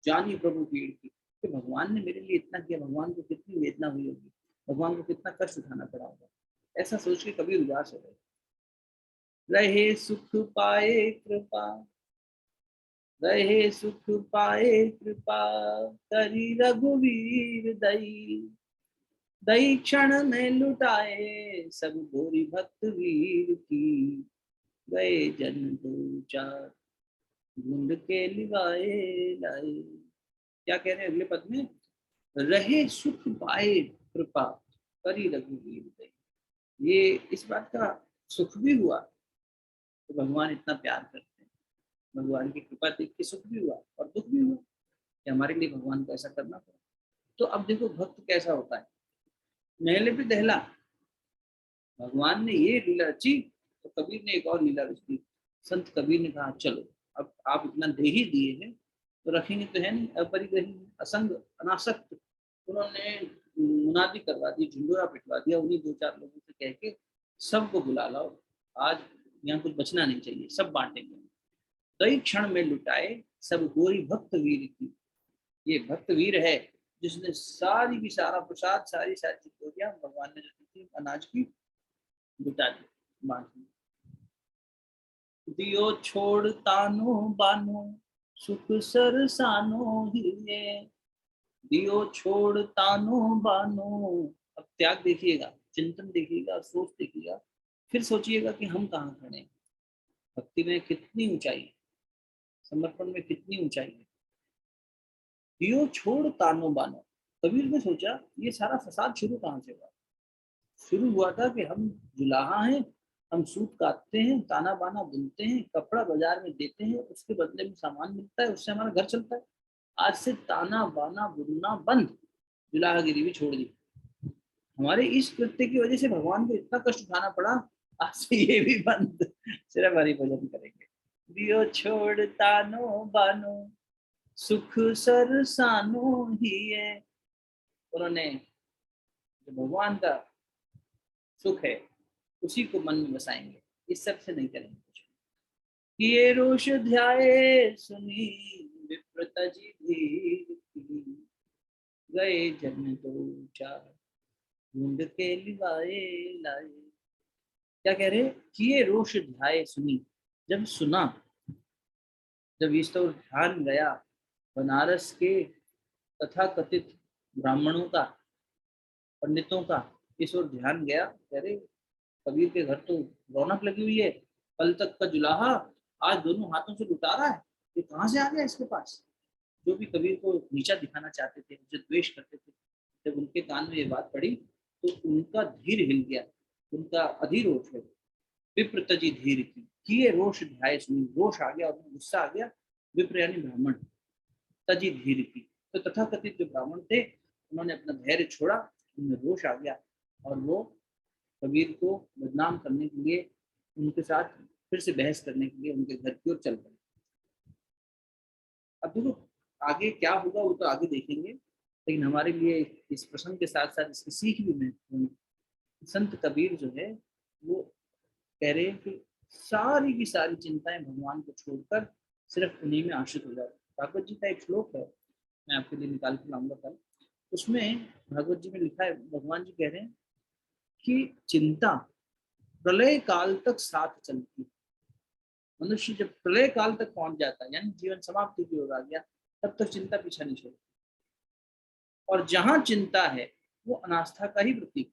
जानी प्रभु पीड़ की कि भगवान ने मेरे लिए इतना किया, भगवान को कितनी वेदना हुई होगी, भगवान को कितना कष्ट उठाना पड़ा होगा, ऐसा सोच के कभी उदास हो गए। रहे सुख पाए कृपा, रहे सुख पाए कृपा, करी रघुवीर दई, दई क्षण में लुटाए सब गोरी भक्त वीर की, गए जन 2-4 ढूंढ के लिवाए लाए। क्या कह रहे हैं अगले पद में, रहे सुख पाए कृपा करी रघुवीर दई। ये इस बात का सुख भी हुआ तो भगवान इतना प्यार करते हैं, भगवान की कृपा देख के सुख भी हुआ और दुख भी हुआ कि हमारे लिए भगवान को ऐसा करना पड़ा। तो अब देखो भक्त कैसा होता है, नहले पे दहला, भगवान ने ये लीला रची तो कबीर ने एक और लीला रच दी। संत कबीर ने कहा चलो अब आप इतना दे ही दिए हैं तो रखेंगे तो है नहीं, अपरिग्रही असंग अनासक्त। उन्होंने मुनादी करवा दी, झुंडोरा पिटवा दिया, उन्हीं 2-4 लोगों से कह के सबको बुला लाओ, आज यहाँ कुछ बचना नहीं चाहिए, सब बांटेंगे। कई क्षण में लुटाए सब गोरी भक्त वीर की, ये भक्त वीर है जिसने सारी की सारा प्रसाद, सारी सारी चीजों भगवान ने जो दी थी अनाज की, लुटा दी, बांट दी। दियो छोड़ तानो बानो सुख सरसानो हिये, दियो छोड़ तानो बानो। अब त्याग देखिएगा, चिंतन देखिएगा, सोच देखिएगा, फिर सोचिएगा कि हम कहाँ खड़े हैं, भक्ति में कितनी ऊंचाई है, समर्पण में कितनी ऊंचाई है। दियो छोड़ तानो बानो, कबीर ने सोचा ये सारा फसाद शुरू कहाँ से हुआ। शुरू हुआ था कि हम जुलाहा हैं, हम सूत काटते हैं, ताना बाना बुनते हैं, कपड़ा बाजार में देते हैं, उसके बदले में सामान मिलता है, उससे हमारा घर चलता है। आज से ताना बाना बुनना बंद, जुलाहागिरी भी छोड़ दी। हमारे इस कृत्य की वजह से भगवान को इतना कष्ट उठाना पड़ा, आज से ये भी बंद, सिर्फ हरि भजन करेंगे। दियो छोड़ तानो बानो सुख सरसानो ही है। उन्होंने जो भगवान का सुख है उसी को मन में बसाएंगे, इस सब से नहीं करेंगे कुछ। किए रोष ध्याए सुनी विप्रत जी धीर की, गए जन 2-4 ढूंढ के लिवाए लाए। क्या कह रहे, किए रोष ध्याए सुनी, जब सुना, जब इस तरफ ध्यान गया, बनारस के तथाकथित ब्राह्मणों का, पंडितों का इस ओर ध्यान गया। अरे कबीर के घर तो रौनक लगी हुई है, कल तक का जुलाहा आज दोनों हाथों से लुटा रहा है, ये कहाँ से आ गया इसके पास। जो भी कबीर को नीचा दिखाना चाहते थे, जो द्वेष करते थे, जब उनके कान में ये बात पड़ी तो उनका धीर हिल गया, उनका अधीर उठ गया। विप्र तजी धीर की किए रोष ध्याय सुनी, रोष आ गया, उनको गुस्सा आ गया। विप्र यानी ब्राह्मण, तजी धीर की, तो तथाकथित जो ब्राह्मण थे उन्होंने अपना धैर्य छोड़ा, उनमें रोष आ गया और वो कबीर को बदनाम करने के लिए, उनके साथ फिर से बहस करने के लिए उनके घर की ओर चल पड़े। अब देखो आगे क्या होगा वो तो आगे देखेंगे, लेकिन हमारे लिए इस प्रसंग के साथ साथ इसकी सीख भी महत्वपूर्ण है। संत कबीर जो है वो कह रहे हैं कि सारी की सारी चिंताएं भगवान को छोड़कर सिर्फ उन्हीं में आश्रित हो जाओ। भागवत जी का एक श्लोक है, मैं आपके लिए निकाल के लाऊंगा कल। उसमें भागवत जी में लिखा है, भगवान जी कह रहे हैं कि चिंता प्रलय काल तक साथ चलती है। मनुष्य जब प्रलय काल तक पहुंच जाता है, यानी जीवन समाप्ति की ओर आ गया, तब तक चिंता पीछा नहीं छोड़ती। और जहां चिंता है वो अनास्था का ही प्रतीक।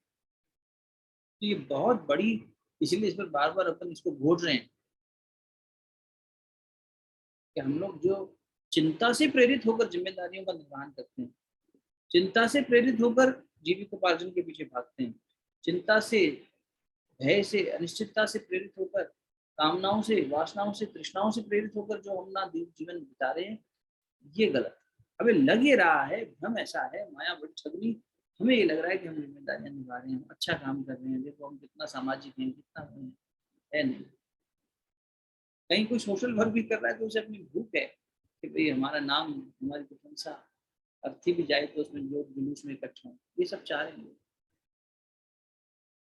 तो ये बहुत बड़ी, इसीलिए इस पर बार बार अपन इसको घोट रहे हैं कि हम लोग जो चिंता से प्रेरित होकर जिम्मेदारियों का निर्वहन करते हैं, चिंता से प्रेरित होकर जीविकोपार्जन के पीछे भागते हैं, चिंता से, भय से, अनिश्चितता से प्रेरित होकर, कामनाओं से, वासनाओं से, तृष्णाओं से प्रेरित होकर जो हम ना जीवन बिता रहे हैं, ये गलत। हमें लग ये रहा है, भ्रम ऐसा है, माया बड़ी छगनी, हमें ये लग रहा है कि हम जिम्मेदारियां निभा रहे हैं, अच्छा काम कर रहे हैं, देखो हम कितना सामाजिक हैं, कितना है नहीं। कहीं कोई सोशल वर्क भी कर रहा है तो उसे अपनी भूख है कि भाई हमारा नाम, हमारी प्रशंसा अर्थी भी जाए तो उसमें लोग जुलूस में इकट्ठा हों, ये सब चाह रहे हैं।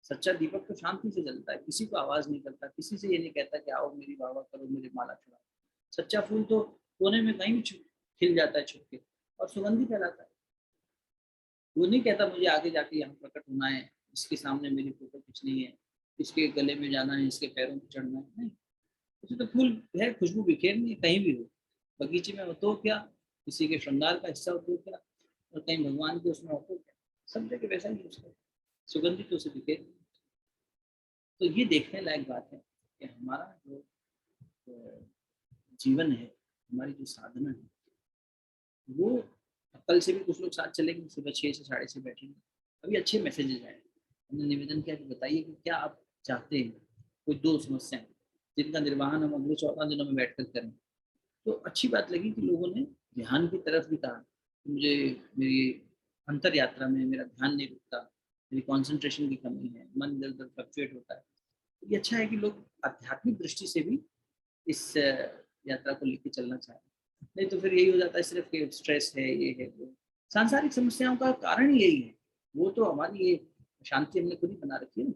सच्चा दीपक तो शांति से जलता है, किसी को आवाज नहीं करता, किसी से ये नहीं कहता कि आओ मेरी वाह वाह करो, मेरी माला चढ़ाओ। सच्चा फूल तो कोने में कहीं भी खिल जाता है छुप के, और सुगंधी फैलाता है। वो नहीं कहता मुझे आगे जाके यहाँ प्रकट होना है, इसके सामने मेरी फोटो खींचनी है, इसके गले में जाना है, इसके पैरों में चढ़ना है, नहीं। उसे तो फूल है, खुशबू बिखेरनी है, कहीं भी हो, बगीचे में हो तो क्या, किसी के श्रृंगार का हिस्सा हो तो क्या, और कहीं भगवान के उसमें हो तो क्या, सब जगह वैसा ही उसका सुगंधित तो उसे बिखेर। तो ये देखने लायक बात है कि हमारा जो जीवन है, हमारी जो साधना है, वो कल से भी कुछ लोग साथ चलेंगे, सुबह 6 से 6:30 बैठेंगे, अभी अच्छे मैसेजेस आए, हमने निवेदन किया कि बताइए कि क्या आप चाहते हैं, कोई 2 समस्याएं जिनका निर्वहन हम अगले 14 दिनों में बैठकर करें। तो अच्छी बात लगी कि लोगों ने ध्यान की तरफ भी कहा, मुझे मेरी अंतर यात्रा में मेरा ध्यान नहीं रुकता, मेरी कंसंट्रेशन की कमी है, मन इधर उधर फ्लक्चुएट होता है। तो ये अच्छा है कि लोग आध्यात्मिक दृष्टि से भी इस यात्रा को लेकर चलना चाह रहे हैं। नहीं तो फिर यही हो जाता है सिर्फ कि स्ट्रेस है, ये है वो। सांसारिक समस्याओं का कारण ही यही है, वो तो हमारी ये शांति हमने खुद ही बना रखी है ना,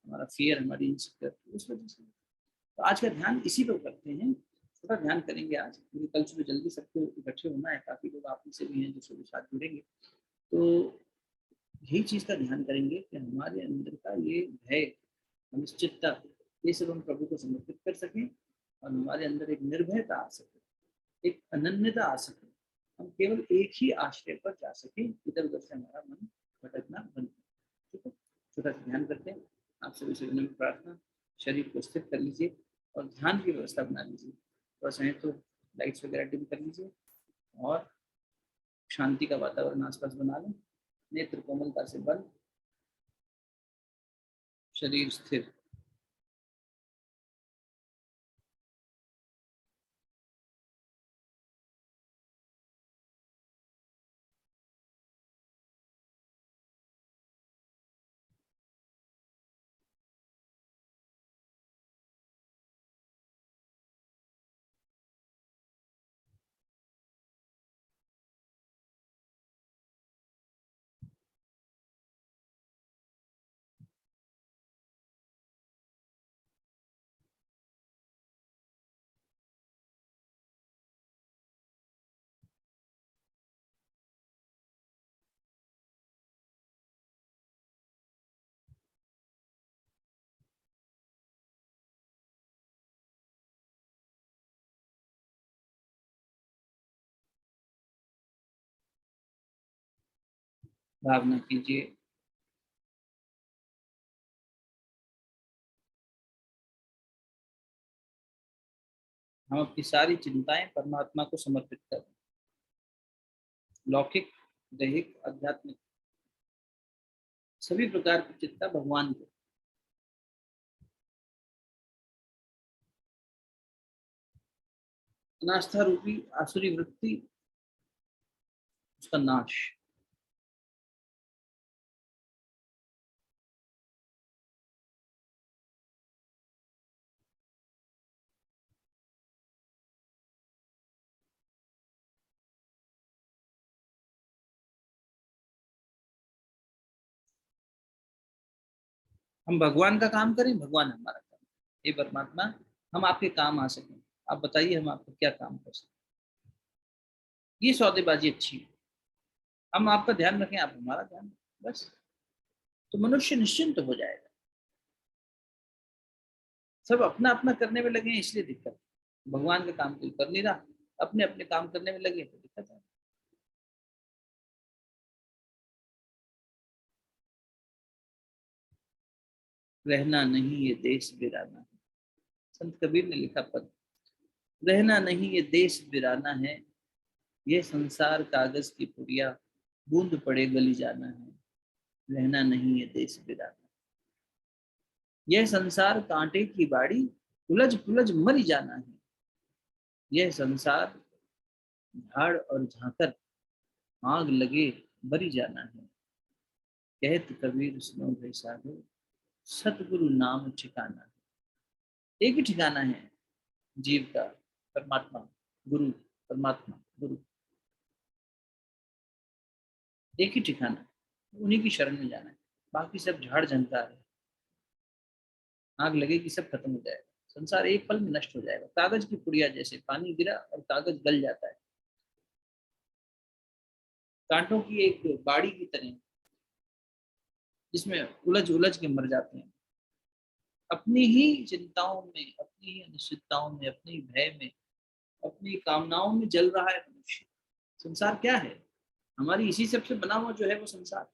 हमारा फियर, हमारी इनसिक्योरिटी, उस वजह से। तो आज का ध्यान इसी पर करते हैं, थोड़ा ध्यान करेंगे आज, क्योंकि कल सुबह जल्दी सबको इकट्ठे होना है, काफी लोग आप में से भी हैं जो सुबह साथ जुड़ेंगे। तो यही चीज का ध्यान करेंगे कि हमारे अंदर का ये भय, अनिश्चितता, ये सब हम प्रभु को समर्पित कर सकें, और हमारे अंदर एक निर्भयता आ सके, एक अनन्यता आ सके, हम केवल एक ही आश्रय पर जा सके, इधर उधर से हमारा मन भटकना बंद। ठीक है, छोटा सा ध्यान करते हैं। आप सभी से विनम्र प्रार्थना, शरीर को स्थिर कर लीजिए और ध्यान की व्यवस्था बना लीजिए, थोड़ा सा तो लाइट्स वगैरह डिम कर लीजिए और शांति का वातावरण आसपास बना लें। नेत्र कोमलता से बंद, शरीर स्थिर। भावना कीजिए। हम अपनी सारी चिंताएं परमात्मा को समर्पित कर दें। लौकिक, दैहिक, आध्यात्मिक सभी प्रकार की चिंता भगवान को। अनास्था रूपी आसुरी वृत्ति, उसका नाश। हम भगवान का काम करें, भगवान हमारा काम। हे परमात्मा, हम आपके काम आ सकें, आप बताइए हम आपको क्या काम कर सकते। ये सौदेबाजी अच्छी है। हम आपका ध्यान रखें, आप हमारा ध्यान रखें, बस। तो मनुष्य निश्चिंत हो जाएगा। सब अपना अपना करने में लगे हैं, इसलिए दिक्कत है। भगवान का काम कोई कर नहीं रहा, अपने अपने काम करने में लगे तो दिक्कत है। रहना नहीं ये देश बिराना है। संत कबीर ने लिखा पद। रहना नहीं ये देश बिराना है, ये संसार कागज की पुड़िया, बूंद पड़े गली जाना है। रहना नहीं ये देश बिराना, यह संसार कांटे की बाड़ी, उलझ पुलझ मरी जाना है। यह संसार झाड़ और झांकर, आग लगे बरी जाना है। कहत कबीर सुनो भाई साधो, सतगुरु नाम ठिकाना है। एक ही ठिकाना है जीव का, परमात्मा गुरु। परमात्मा गुरु एक ही ठिकाना है, उन्हीं की शरण में जाना है। बाकी सब झाड़ झंकार है, आग लगेगी सब खत्म हो जाएगा। संसार एक पल में नष्ट हो जाएगा, कागज की पुड़िया जैसे पानी गिरा और कागज गल जाता है। कांटों की एक बाड़ी की तरह, जिसमें उलझ उलझ के मर जाते हैं। अपनी ही चिंताओं में, अपनी ही अनिश्चितताओं में, अपनी भय में, अपनी कामनाओं में जल रहा है मनुष्य। संसार क्या है? हमारी इसी सबसे बना हुआ जो है वो संसार।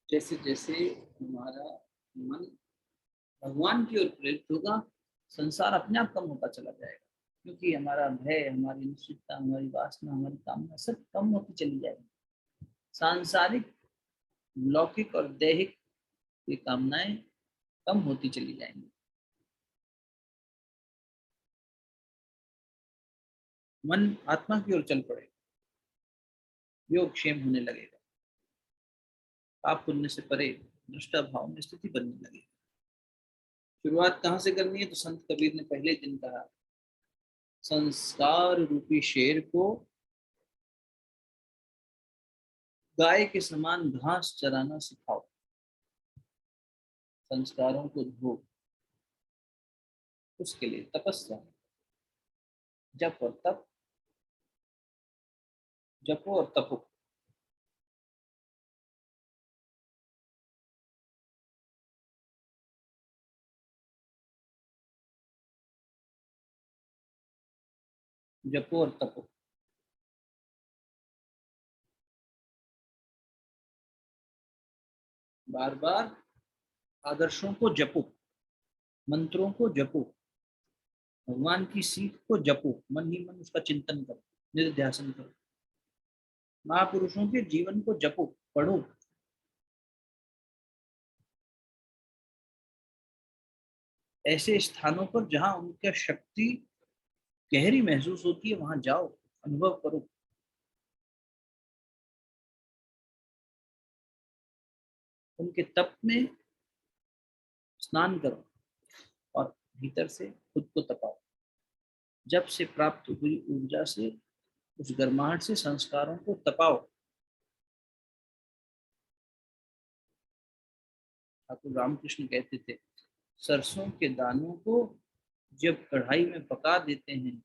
जैसे जैसे हमारा मन भगवान की ओर प्रेरित होगा, संसार अपने आप कम होता चला जाएगा। क्योंकि हमारा भय, हमारी निश्चितता, हमारी वासना, हमारी कामना सब कम होती चली जाएगी। सांसारिक, लौकिक और दैहिक ये कामनाएं कम होती चली जाएंगी। मन आत्मा की ओर चल पड़ेगा, योग क्षेम होने लगेगा, पाप पुण्य से परे दृष्टा भाव में स्थिति बनने लगेगी। शुरुआत कहाँ से करनी है? तो संत कबीर ने पहले दिन कहा, संस्कार रूपी शेर को गाय के समान घास चराना सिखाओ। संस्कारों को धो, उसके लिए तपस्या, जप और तप, जपो और तपो। जपो और तपो, बार बार आदर्शों को जपो, मंत्रों को जपो, भगवान की सीख को जपो, मन ही मन उसका चिंतन करो, निर्ध्यासन करो। महापुरुषों के जीवन को जपो, पढ़ो। ऐसे स्थानों पर जहां उनकी शक्ति गहरी महसूस होती है, वहां जाओ, अनुभव करो। उनके तप में स्नान करो और भीतर से खुद को तपाओ। जब से प्राप्त हुई ऊर्जा से, उस गर्माहट से संस्कारों को तपाओ। ठाकुर रामकृष्ण कहते थे, सरसों के दानों को जब कढ़ाई में पका देते हैं,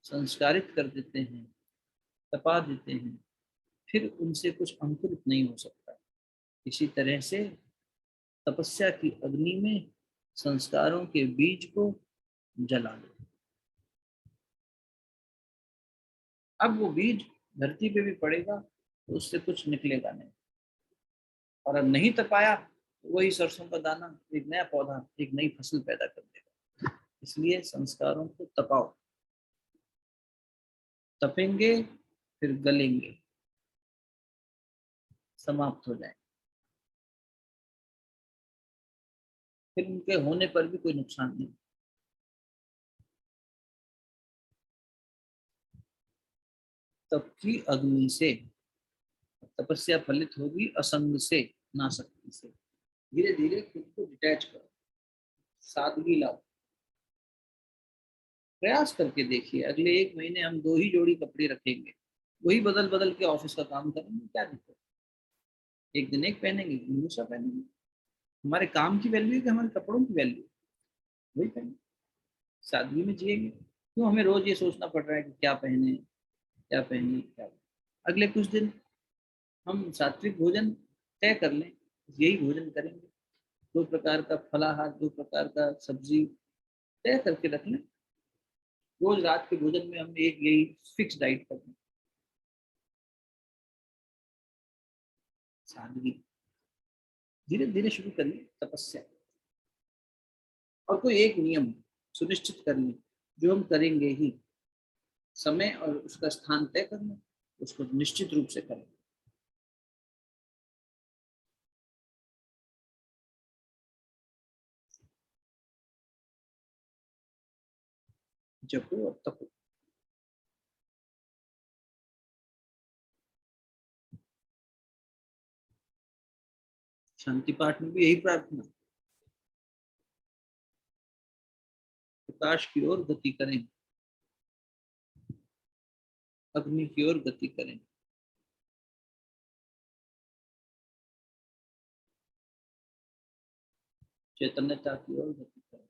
संस्कारित कर देते हैं, तपा देते हैं, फिर उनसे कुछ अंकुरित नहीं हो सकता। इसी तरह से तपस्या की अग्नि में संस्कारों के बीज को जला दो। अब वो बीज धरती पे भी पड़ेगा तो उससे कुछ निकलेगा नहीं, और अब नहीं तपाया तो वही सरसों का दाना एक नया पौधा, एक नई फसल पैदा कर देगा। इसलिए संस्कारों को तपाओ, तपेंगे फिर गलेंगे, समाप्त हो जाएंगे, फिर उनके होने पर भी कोई नुकसान नहीं। तप की अग्नि से तपस्या फलित होगी, असंग से, नासक्ति से। धीरे धीरे खुद को डिटैच करो, सादगी लाओ, प्रयास करके देखिए। अगले 1 महीने हम 2 ही जोड़ी कपड़े रखेंगे, वही बदल बदल के ऑफिस का काम करेंगे, क्या दिक्कत? एक दिन एक पहनेंगे, एक दिन दूसरा पहनेंगे। हमारे काम की वैल्यू है कि हमारे कपड़ों की वैल्यू? वही पहने, सादगी में जिएंगे। क्यों हमें रोज ये सोचना पड़ रहा है कि क्या पहने, क्या पहने, क्या पहने? अगले कुछ दिन हम सात्विक भोजन तय कर लें, यही भोजन करेंगे। 2 प्रकार का फलाहार, 2 प्रकार का सब्जी तय करके रख लें। रोज रात के भोजन में हम एक यही फिक्स डाइट कर लें। सादगी, धीरे धीरे शुरू करिए तपस्या। और कोई एक नियम सुनिश्चित कर लें जो हम करेंगे ही, समय और उसका स्थान तय कर लें, उसको निश्चित रूप से करें। जपो और तपो। शांति पाठ में भी यही प्रार्थना, प्रकाश की ओर गति करें, अग्नि की ओर गति करें। चैतन्यता की ओर गति करें।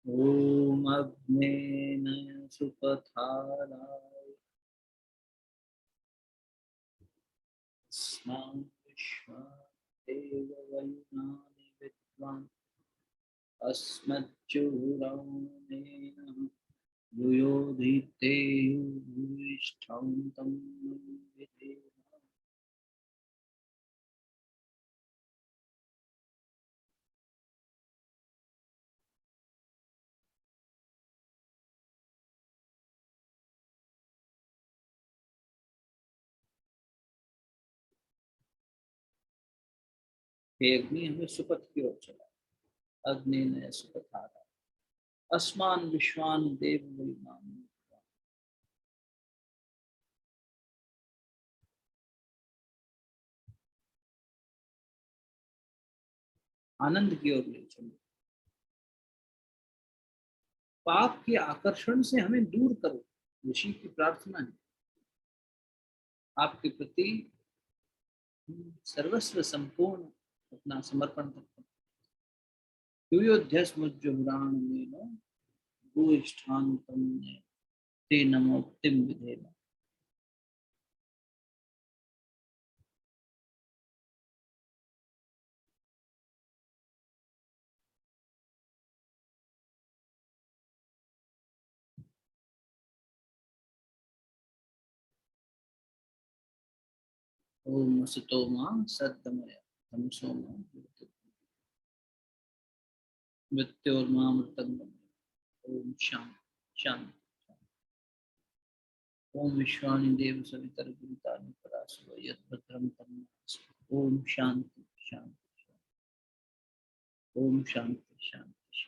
ओम अग्ने सुपथाराय स्नान विश्वा देव वयुनानि विद्वान् अस्मज्जुहुरामेन भूयोधीते भूयिष्ठं तं विधेम। हे अग्नि हमें सुपथ की ओर चला, अग्नि ने सुपथारा, अस्मान विश्वान देव वयुनानि। आनंद की ओर ले चलो, पाप के आकर्षण से हमें दूर करो। ऋषि की प्रार्थना है, आपके प्रति सर्वस्व संपूर्ण अपना समर्पण करते हैं। यूयोध्यस्मुज्जुहुराणमेन भूयिष्ठान्तं ते नमोक्तिं विधेम। ओम असतो मा सद्गमय तमसो मा मृत्योर्मामृतंगमय। ओम शांति शांति। ओम विश्वानि देव सवितर्वृतानि पराशरो यद्भद्रं तन्नास्ति। ओम शांति शांति। ओम शांति शांति।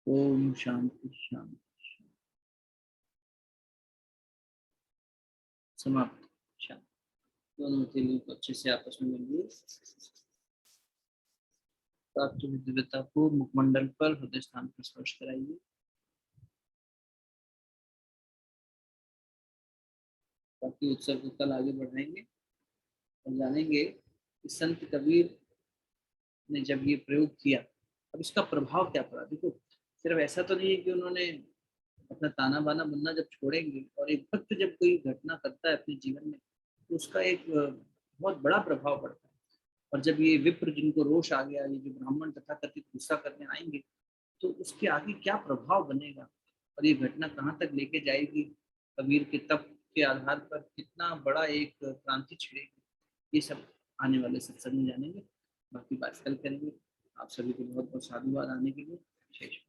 ओम शांति शांति। समाप्त। शांति। दोनों तीनों को अच्छे से आपस में मिलिए। प्राप्त हुई दिव्यता को मुखमंडल पर हृदय स्थान पर स्पर्श कराइए। बाकी उत्सव को कल आगे बढ़ाएंगे और जानेंगे कि संत कबीर ने जब ये प्रयोग किया अब इसका प्रभाव क्या पड़ा। देखो सिर्फ ऐसा तो नहीं है कि उन्होंने अपना ताना बाना बनना जब छोड़ेंगे और एक भक्त जब कोई घटना करता है अपने जीवन में तो उसका एक बहुत बड़ा प्रभाव पड़ता है। और जब ये विप्र जिनको रोष आ गया, ये जो ब्राह्मण तथा कथित गुस्सा करने आएंगे तो उसके आगे क्या प्रभाव बनेगा और ये घटना कहाँ तक लेके जाएगी, कबीर के तप के आधार पर कितना बड़ा एक क्रांति छिड़ेगी, ये सब आने वाले सत्संग में जानेंगे। बाकी बात कल करेंगे। आप सभी को बहुत बहुत साधुवाद आने के लिए। जय श्री